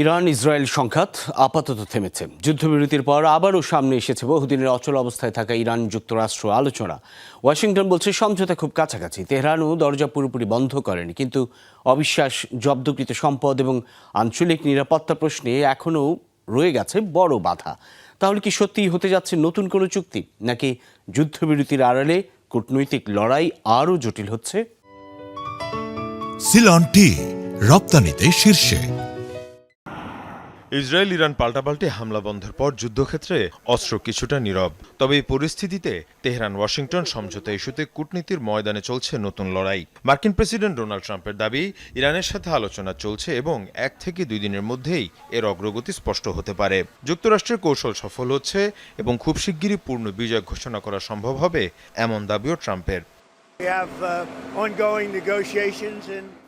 Iran Israel সংঘাত আপাতত থেমেছে। যুদ্ধবিরতির পর আবারও সামনে এসেছে বহুদিনের অচল অবস্থায় থাকা ইরান যুক্তরাষ্ট্র আলোচনা। ওয়াশিংটন বলছে সমঝোতা খুব কাছাকাছি। তেহরানও দরজা পুরোপুরি বন্ধ করেনি, কিন্তু অবিশ্বাস, জব্দকৃত সম্পদ এবং আঞ্চলিক নিরাপত্তা প্রশ্নে এখনও রয়ে গেছে বড় বাধা। তাহলে কি সত্যিই হতে যাচ্ছে নতুন কোনো চুক্তি, নাকি যুদ্ধবিরতির আড়ালে কূটনৈতিক লড়াই আরও জটিল হচ্ছে? সিলন টি রপ্তানিতে শীর্ষে। ইসরায়েল ইরান পাল্টাপাল্টি হামলা বন্ধের পর যুদ্ধক্ষেত্রে অস্ত্র কিছুটা নীরব। তবে এই পরিস্থিতিতে তেহরান ওয়াশিংটন সমঝোতা ইস্যুতে কূটনীতির ময়দানে চলছে নতুন লড়াই। মার্কিন প্রেসিডেন্ট ডোনাল্ড ট্রাম্পের দাবি, ইরানের সাথে আলোচনা চলছে এবং 1 থেকে 2 দিনের মধ্যেই এর অগ্রগতি স্পষ্ট হতে পারে। যুক্তরাষ্ট্রের কৌশল সফল হচ্ছে এবং খুব শিগগিরই পূর্ণ বিজয় ঘোষণা করা সম্ভব হবে, এমন দাবিও ট্রাম্পের।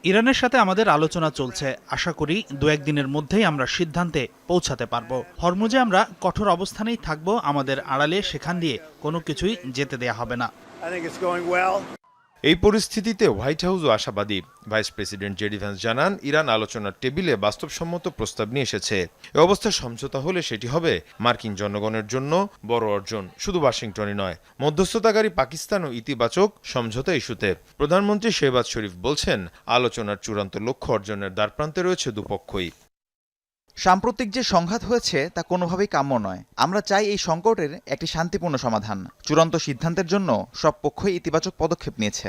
ইরানের সাথে আমাদের আলোচনা চলছে। আশা করি 2-1 দিনের মধ্যেই আমরা সিদ্ধান্তে পৌঁছাতে পারব। হরমুজে আমরা কঠোর অবস্থানেই থাকব। আমাদের আড়ালে সেখান দিয়ে কোনো কিছুই যেতে দেয়া হবে না। এই পরিস্থিতিতে হোয়াইট হাউসও আশাবাদী। ভাইস প্রেসিডেন্ট জেডি ভ্যান্স জানান, ইরান আলোচনার টেবিলে বাস্তবসম্মত প্রস্তাব নিয়ে এসেছে। এ অবস্থায় সমঝোতা হলে সেটি হবে মার্কিন জনগণের জন্য বড় অর্জন, শুধু ওয়াশিংটনই নয়। মধ্যস্থতাকারী পাকিস্তানও ইতিবাচক সমঝোতা ইস্যুতে। প্রধানমন্ত্রী শেহবাজ শরীফ বলছেন, আলোচনার চূড়ান্ত লক্ষ্য অর্জনের দ্বারপ্রান্তে রয়েছে দুপক্ষই। সাম্প্রতিক যে সংঘাত হয়েছে তা কোনোভাবেই কাম্য নয়। আমরা চাই এই সংকটের একটি শান্তিপূর্ণ সমাধান। চূড়ান্ত সিদ্ধান্তের জন্য সব পক্ষই ইতিবাচক পদক্ষেপ নিয়েছে।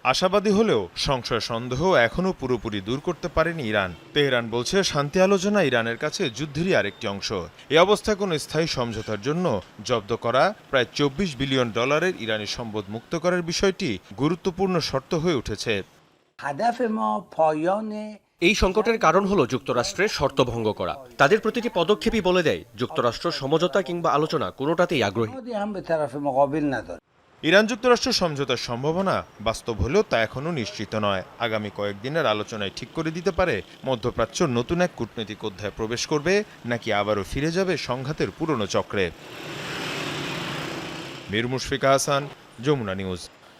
আশাবাদী হলেও সংশয় সন্দেহ এখনও পুরোপুরি দূর করতে পারেনি ইরান। তেহরান বলছে, শান্তি আলোচনা ইরানের কাছে যুদ্ধেরই আরেকটি অংশ। এই অবস্থায় কোনো স্থায়ী সমঝোতার জন্য জব্দ করা প্রায় $24 বিলিয়ন ইরানি সম্পদ মুক্ত করার বিষয়টি গুরুত্বপূর্ণ শর্ত হয়ে উঠেছে। এই সংকটের কারণ হলো যুক্তরাষ্ট্রের শর্ত ভঙ্গ করা। তাদের প্রতিটি পদক্ষেপই বলে দেয় যুক্তরাষ্ট্র সমঝোতা কিংবা আলোচনা কোনোটাতেই আগ্রহী। ইরান যুক্তরাষ্ট্র সমঝোতার সম্ভাবনা বাস্তব হলেও তা এখনও নিশ্চিত নয়। আগামী কয়েকদিনের আলোচনায় ঠিক করে দিতে পারে মধ্যপ্রাচ্য নতুন এক কূটনৈতিক অধ্যায় প্রবেশ করবে, নাকি আবারও ফিরে যাবে সংঘাতের পুরনো চক্রে। মীর মুশফিকা হাসান, যমুনা নিউজ।